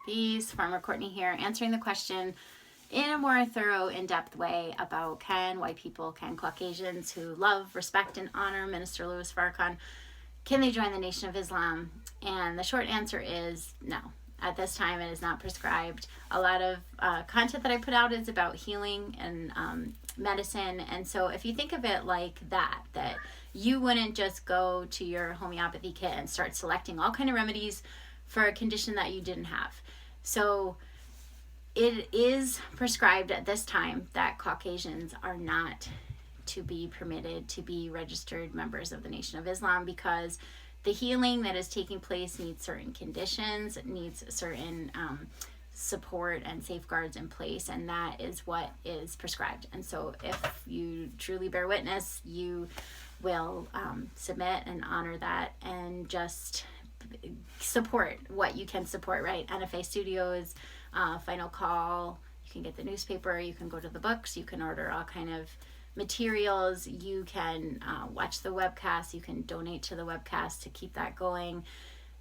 Northeast. Farmer Courtney here, answering the question in a more thorough, in-depth way about can white people, can Caucasians who love, respect, and honor Minister Louis Farrakhan, can they join the Nation of Islam? And the short answer is no. At this time, it is not prescribed. A lot of content that I put out is about healing and medicine. And so if you think of it like that you wouldn't just go to your homeopathy kit and start selecting all kind of remedies for a condition that you didn't have. So it is prescribed at this time that Caucasians are not to be permitted to be registered members of the Nation of Islam, because the healing that is taking place needs certain conditions, it needs certain support and safeguards in place, and that is what is prescribed. And so if you truly bear witness, you will submit and honor that and just support what you can support, right? NFA Studios, Final Call, you can get the newspaper, you can go to the books, you can order all kind of materials, you can watch the webcast, you can donate to the webcast to keep that going.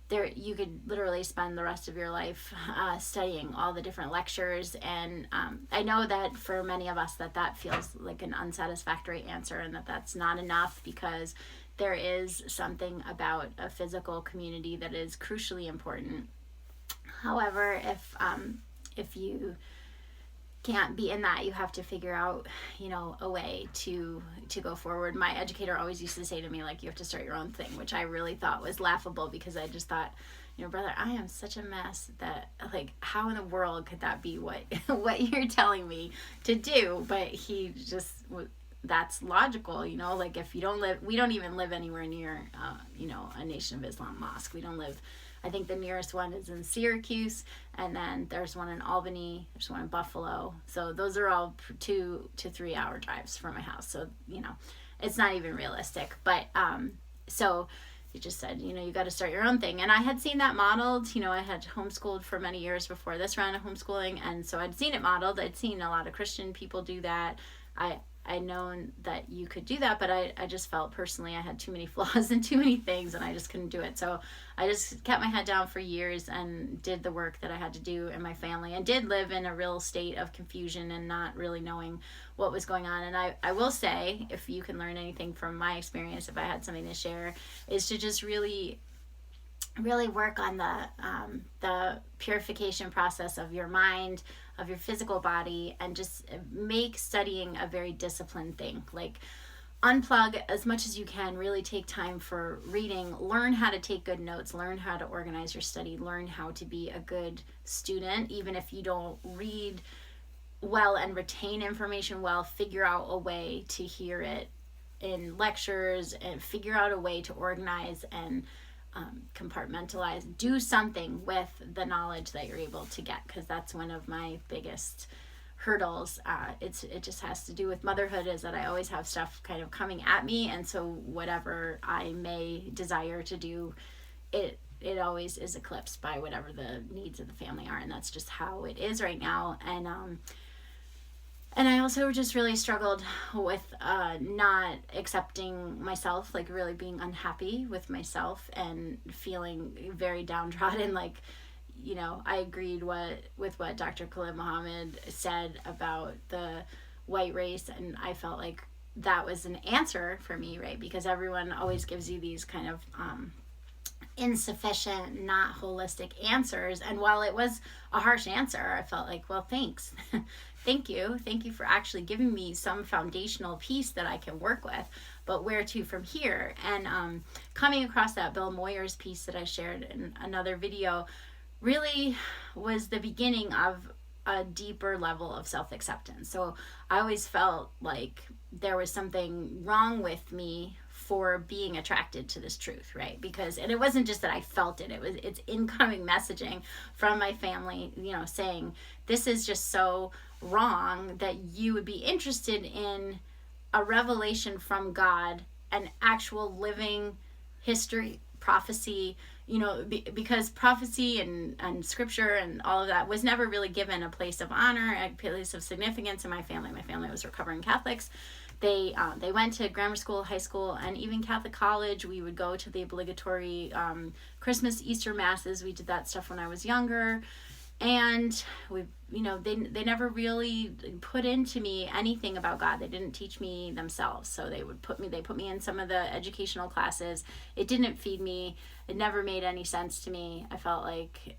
There, you could literally spend the rest of your life studying all the different lectures, and I know that for many of us that feels like an unsatisfactory answer, and that's not enough, because there is something about a physical community that is crucially important. However, if you can't be in that, you have to figure out, a way to go forward. My educator always used to say to me, like, you have to start your own thing, which I really thought was laughable, because I just thought, brother, I am such a mess that, like, how in the world could that be what you're telling me to do? But he just, that's logical, like, if you don't live, we don't even live anywhere near, a Nation of Islam mosque. We don't live, I think the nearest one is in Syracuse, and then there's one in Albany, there's one in Buffalo. So those are all 2 to 3 hour drives from my house. So, it's not even realistic. But so you just said, you got to start your own thing. And I had seen that modeled, I had homeschooled for many years before this round of homeschooling. And so I'd seen it modeled. I'd seen a lot of Christian people do that. I'd known that you could do that, but I just felt personally I had too many flaws and too many things, and I just couldn't do it. So I just kept my head down for years and did the work that I had to do in my family, and did live in a real state of confusion and not really knowing what was going on. And I will say, if you can learn anything from my experience, if I had something to share, is to just really work on the purification process of your mind, of your physical body, and just make studying a very disciplined thing. Like, unplug as much as you can, really take time for reading, learn how to take good notes, learn how to organize your study, learn how to be a good student. Even if you don't read well and retain information well, figure out a way to hear it in lectures, and figure out a way to organize and compartmentalize, do something with the knowledge that you're able to get, because that's one of my biggest hurdles. It just has to do with motherhood, is that I always have stuff kind of coming at me, and so whatever I may desire to do, it always is eclipsed by whatever the needs of the family are, and that's just how it is right now. And I also just really struggled with not accepting myself, like really being unhappy with myself and feeling very downtrodden. Like, I agreed with what Dr. Khalid Muhammad said about the white race, and I felt like that was an answer for me, right? Because everyone always gives you these kind of insufficient, not holistic answers. And while it was a harsh answer, I felt like, well, thanks. Thank you for actually giving me some foundational piece that I can work with, but where to from here? And coming across that Bill Moyers piece that I shared in another video really was the beginning of a deeper level of self-acceptance. So I always felt like there was something wrong with me for being attracted to this truth, right? And it wasn't just that I felt it, it's incoming messaging from my family, saying, this is just so wrong that you would be interested in a revelation from God, an actual living history, prophecy, because prophecy and scripture and all of that was never really given a place of honor, a place of significance in my family. My family was recovering Catholics. They went to grammar school, high school, and even Catholic college. We would go to the obligatory Christmas, Easter masses. We did that stuff when I was younger. And they never really put into me anything about God. They didn't teach me themselves. So they put me in some of the educational classes. It didn't feed me. It never made any sense to me. I felt like,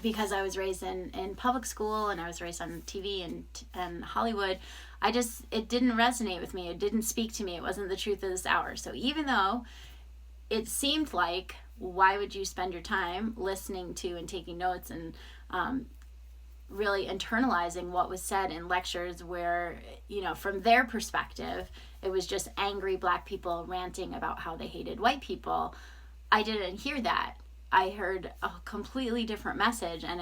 because I was raised in public school and I was raised on TV and Hollywood, it didn't resonate with me. It didn't speak to me. It wasn't the truth of this hour. So even though it seemed like, why would you spend your time listening to and taking notes and really internalizing what was said in lectures where, from their perspective, it was just angry Black people ranting about how they hated white people. I didn't hear that. I heard a completely different message, and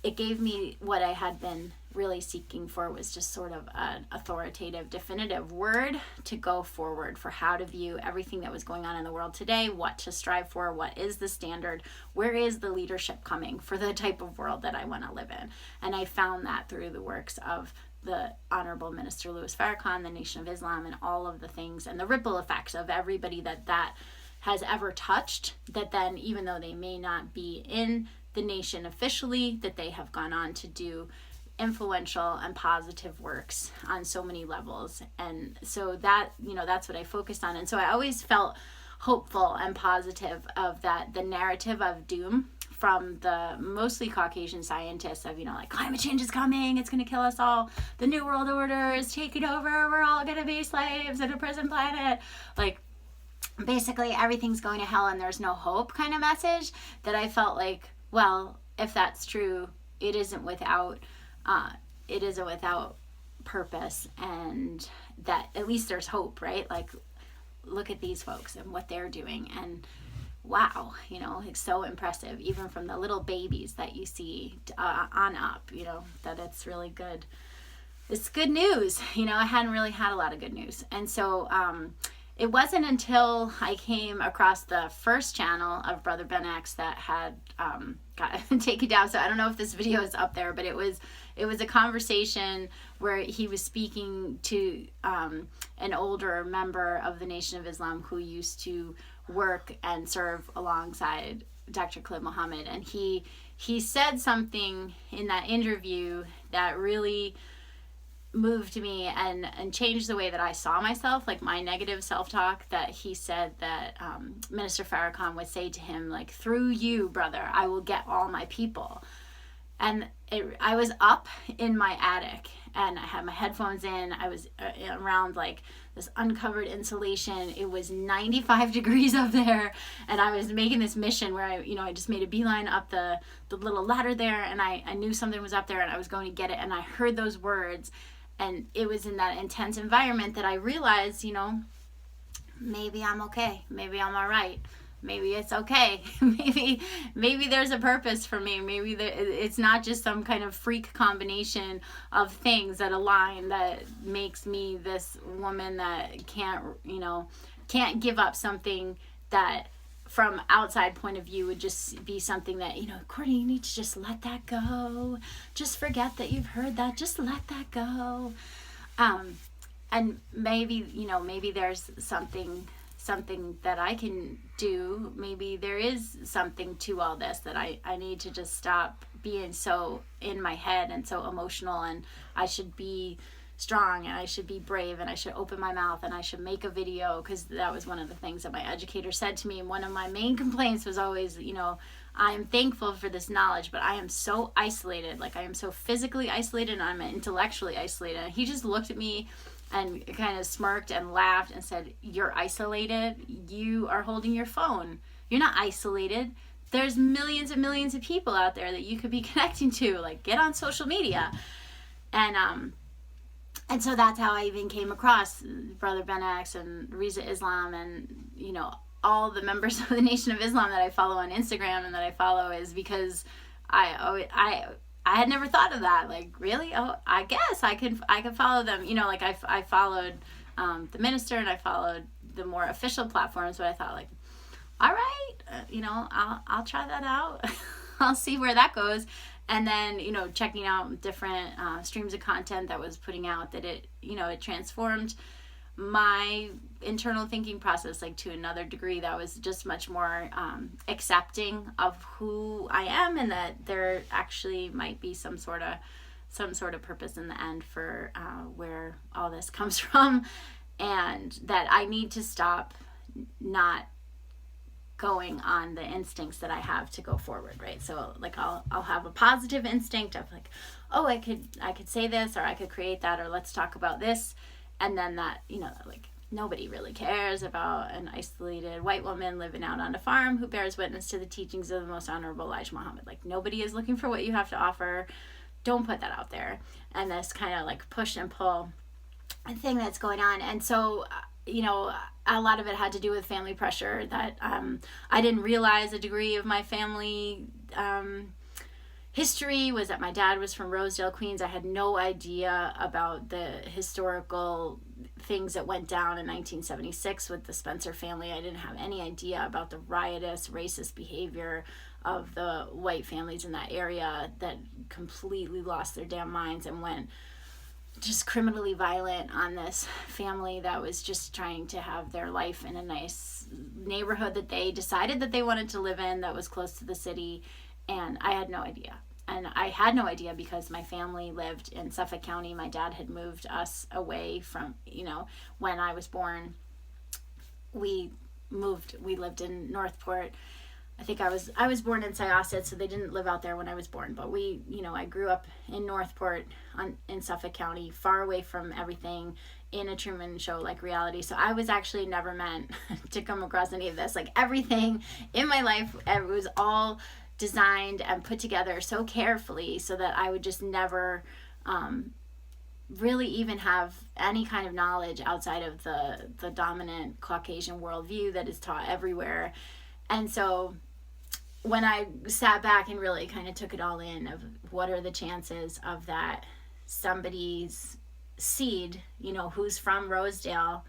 it gave me what I had been really seeking for, was just sort of an authoritative, definitive word to go forward for how to view everything that was going on in the world today, what to strive for, what is the standard, where is the leadership coming for the type of world that I want to live in. And I found that through the works of the Honorable Minister Louis Farrakhan, the Nation of Islam, and all of the things, and the ripple effects of everybody that has ever touched, that then, even though they may not be in the nation officially, that they have gone on to do influential and positive works on so many levels. And so that, that's what I focused on. And so I always felt hopeful and positive of that, the narrative of doom from the mostly Caucasian scientists of, like, climate change is coming, it's going to kill us all, the New World Order is taking over, we're all going to be slaves in a prison planet, like, basically everything's going to hell and there's no hope kind of message, that I felt like, well, if that's true, it isn't without purpose, and that at least there's hope, right? Like, look at these folks and what they're doing, and wow, it's so impressive, even from the little babies that you see on up, that it's really good. It's good news. I hadn't really had a lot of good news. And so it wasn't until I came across the first channel of Brother Ben X that had got taken down. So I don't know if this video is up there, but it was a conversation where he was speaking to an older member of the Nation of Islam who used to work and serve alongside Dr. Khalid Muhammad. And he said something in that interview that really moved me and changed the way that I saw myself, like my negative self-talk, that he said that Minister Farrakhan would say to him, like, through you, brother, I will get all my people. And I was up in my attic and I had my headphones in. I was around like this uncovered insulation. It was 95 degrees up there, and I was making this mission where I just made a beeline up the little ladder there, and I knew something was up there and I was going to get it, and I heard those words. And it was in that intense environment that I realized, maybe I'm okay. Maybe I'm all right. Maybe it's okay. maybe there's a purpose for me. Maybe it's not just some kind of freak combination of things that align that makes me this woman that can't give up something that from outside point of view would just be something that, Courtney, you need to just let that go. Just forget that you've heard that. Just let that go. And maybe there's something that I can do. Maybe there is something to all this, that I need to just stop being so in my head and so emotional, and I should be strong and I should be brave and I should open my mouth and I should make a video, because that was one of the things that my educator said to me. And one of my main complaints was always, I'm thankful for this knowledge, but I am so isolated. Like, I am so physically isolated and I'm intellectually isolated. And he just looked at me and kind of smirked and laughed and said, you're isolated? You are holding your phone. You're not isolated. There's millions and millions of people out there that you could be connecting to. Like, get on social media. And so that's how I even came across Brother Ben X and Riza Islam and, all the members of the Nation of Islam that I follow on Instagram and that I follow, is because I had never thought of that. Like, really? Oh, I guess I could follow them. I followed the minister and I followed the more official platforms, but I thought, like, all right, I'll try that out. I'll see where that goes. And then, checking out different streams of content that was putting out, that it transformed my internal thinking process, like to another degree, that was just much more accepting of who I am, and that there actually might be some sort of purpose in the end for where all this comes from, and that I need to stop not going on the instincts that I have to go forward, right? So like I'll have a positive instinct of like, oh, I could say this, or I could create that, or let's talk about this, and then that, like nobody really cares about an isolated white woman living out on a farm who bears witness to the teachings of the most honorable Elijah Muhammad. Like nobody is looking for what you have to offer. Don't put that out there. And this kind of like push and pull thing that's going on. And so a lot of it had to do with family pressure, that I didn't realize a degree of my family history was that my dad was from Rosedale, Queens. I had no idea about the historical things that went down in 1976 with the Spencer family. I didn't have any idea about the riotous, racist behavior of the white families in that area that completely lost their damn minds and went just criminally violent on this family that was just trying to have their life in a nice neighborhood that they decided that they wanted to live in, that was close to the city. And I had no idea. And I had no idea because my family lived in Suffolk County. My dad had moved us away from, when I was born. We lived in Northport. I think I was born in Syosset, so they didn't live out there when I was born. But I grew up in Northport in Suffolk County, far away from everything, in a Truman Show like reality. So I was actually never meant to come across any of this. Like everything in my life, it was all designed and put together so carefully so that I would just never really even have any kind of knowledge outside of the dominant Caucasian worldview that is taught everywhere. And so when I sat back and really kind of took it all in, of what are the chances of that somebody's seed, who's from Rosedale,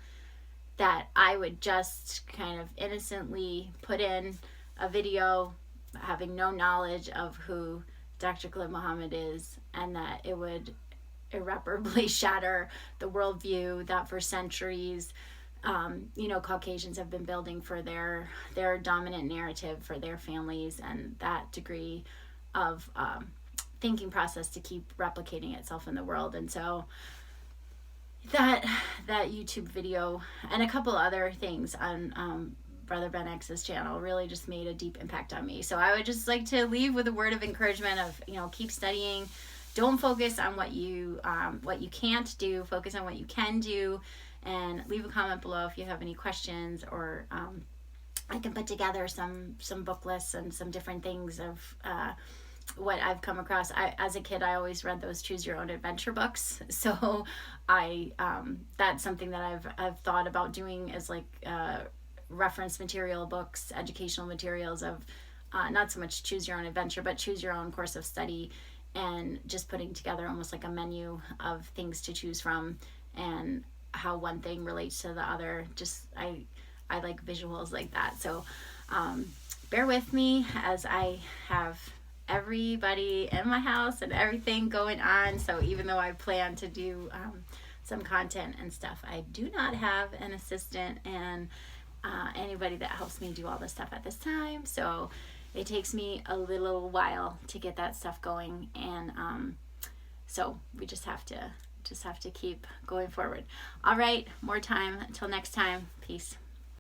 that I would just kind of innocently put in a video having no knowledge of who Dr. Khalid Muhammad is, and that it would irreparably shatter the worldview that for centuries Caucasians have been building for their dominant narrative for their families, and that degree of thinking process to keep replicating itself in the world. And so that YouTube video and a couple other things on Brother Ben X's channel really just made a deep impact on me. So I would just like to leave with a word of encouragement of, keep studying. Don't focus on what you can't do. Focus on what you can do. And leave a comment below if you have any questions, or I can put together some book lists and some different things of what I've come across. As a kid, I always read those Choose Your Own Adventure books. So that's something that I've thought about doing, as like reference material books, educational materials of not so much Choose Your Own Adventure, but Choose Your Own Course of Study, and just putting together almost like a menu of things to choose from, and how one thing relates to the other. Just I like visuals like that. So bear with me as I have everybody in my house and everything going on. So even though I plan to do some content and stuff, I do not have an assistant and anybody that helps me do all this stuff at this time. So it takes me a little while to get that stuff going, and so we just have to keep going forward. All right, more time. Until next time. Peace.